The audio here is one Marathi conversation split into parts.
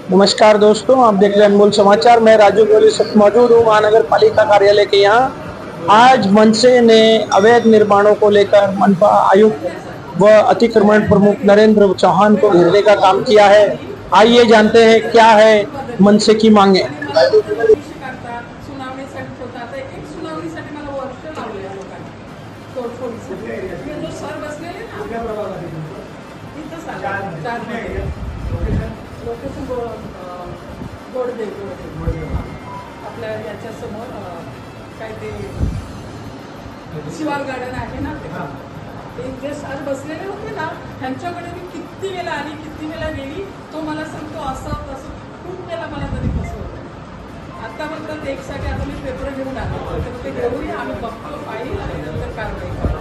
नमस्कार दोस्तों, आप देख रहे हैं अनमोल समाचार। मैं राजू गोली मौजूद हूँ महानगर पालिका कार्यालय के यहाँ। आज मनसे ने अवैध निर्माणों को लेकर मनपा आयुक्त व अतिक्रमण प्रमुख नरेंद्र चौहान को घेरने का काम किया है। आइए जानते हैं क्या है मनसे की मांगे। आपल्या याच्या समोर काय ते शिवार गार्डन आहे ना, ते जे सर बसलेले होते ना, त्यांच्याकडे मी किती वेळा आली, किती वेळा गेली. तो मला सांगतो असं तसं, खूप वेळा मला तरी फसवलं. आतापर्यंत एकसाठी आता मी पेपर घेऊन आलो, तर ते घेऊन आम्ही बघतो पाहिजे आणि नंतर कारवाई करतो.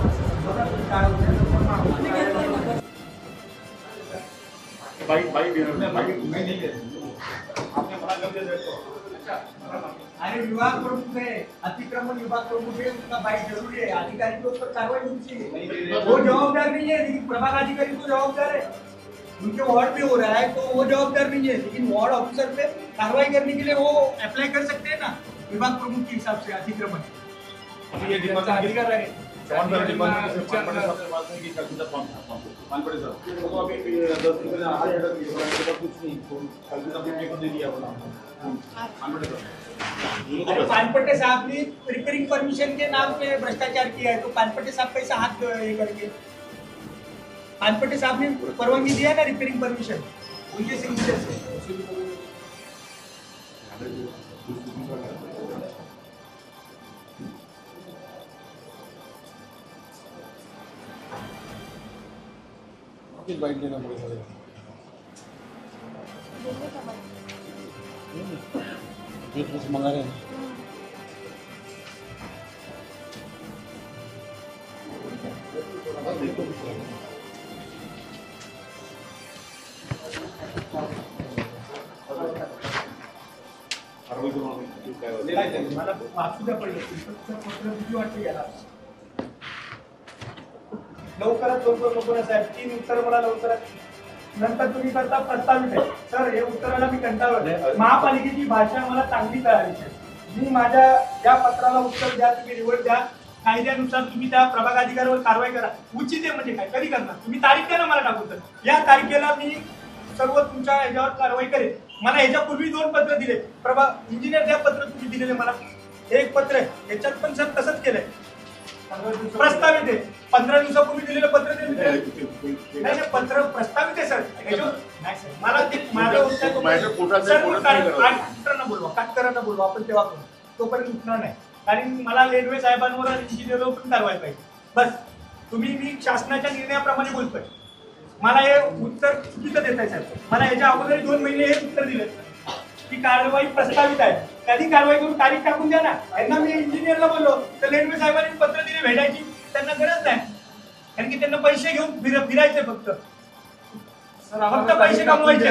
अरे विभाग प्रमुख है, अतिक्रमण विभाग प्रमुख है, उसका बाइक जरूरी है। अधिकारी के ऊपर कार्रवाई होनी चाहिए। वो जवाबदार नहीं है, लेकिन प्रभाग अधिकारी तो जवाबदार है। उनके वार्ड में हो रहा है तो वो जवाबदार नहीं है, लेकिन वार्ड ऑफिसर पे कार्रवाई करने के लिए वो अप्लाई कर सकते हैं ना, विभाग प्रमुख के हिसाब से अतिक्रमण अधिकार है। पानपट्टे साहब ने रिपेयरिंग परमिशन के नाम पे भ्रष्टाचार किया है, तो पानपट्टे साहब कैसा हाथ ये करके? पानपट्टे साहब ने परवानगी दिया ना रिपेयरिंग परमिशन, उनके सिग्नेचर से। बाइक लेना पड़ेगा। मंगा रहे हैं। मला वाचू द्या पडलं पत्र किती वाटतं याला. लवकरात लवकर नको साहेब, 3 उत्तर मला लवकरात. नंतर तुम्ही करता प्रस्तावित आहे. सर हे उत्तराला मी कंटाळलो. महापालिकेची भाषा मला चांगली कळायची आहे. मी माझ्या या पत्राला उत्तर द्या, तुम्ही रिव्हर्ट द्या. कायद्यानुसार तुम्ही त्या प्रभाग अधिकाऱ्यावर कारवाई करा. उचित आहे म्हणजे काय, कधी करणार तुम्ही? तारीख द्या ना मला टाकून. तर या तारखेला मी सर्व तुमच्या ह्याच्यावर कारवाई करेन. मला ह्याच्यापूर्वी 2 पत्र दिले. प्रभाग इंजिनियर द्या पत्र तुम्ही दिलेले मला. एक पत्र आहे, याच्यात पण सर तसंच केलंय. प्रस्तावित आहे. 15 दिवसापूर्वी दिलेलं पत्र नाही, पत्र प्रस्तावित आहे सर. मला ते काटकरांना बोलवा आपण तेव्हा करू. तोपर्यंत उठणार नाही, कारण मला रेल्वे साहेबांवर इंजिनियरवर पण कारवाई पाहिजे. बस तुम्ही मी शासनाच्या निर्णयाप्रमाणे बोलतोय. मला हे उत्तर चुकीचं देत आहे साहेब. मला याच्या अगोदर 2 महिने हे उत्तर दिले की कारवाई प्रस्तावित आहे. कधी कारवाई करून तारीख टाकून द्या ना. यांना मी इंजिनियरला बोललो तर रेल्वे साहेबांनी पत्र दिले भेटायची त्यांना गरज नाही, कारण की त्यांना पैसे घेऊन फिरायचे फक्त पैसे कमवायचे.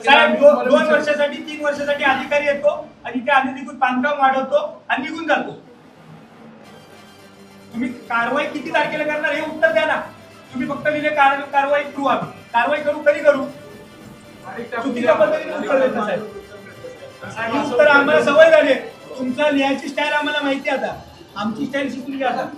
साहेब 2 वर्षासाठी 3 वर्षासाठी अधिकारी येतो आणि ते अनधिकृत बांधकाम वाढवतो आणि निघून जातो. तुम्ही कारवाई किती तारखेला करणार हे उत्तर द्या ना. तुम्ही फक्त लिहिले कारवाई करू, आम्ही कारवाई करू, कधी करू? चुकीच्या पद्धतीने उत्तर देता साहेब. आणि उत्तर आम्हाला सवय झाली. तुमचा लिहायची स्टाईल आम्हाला माहिती. आता आमची स्टाईल शिकली आता.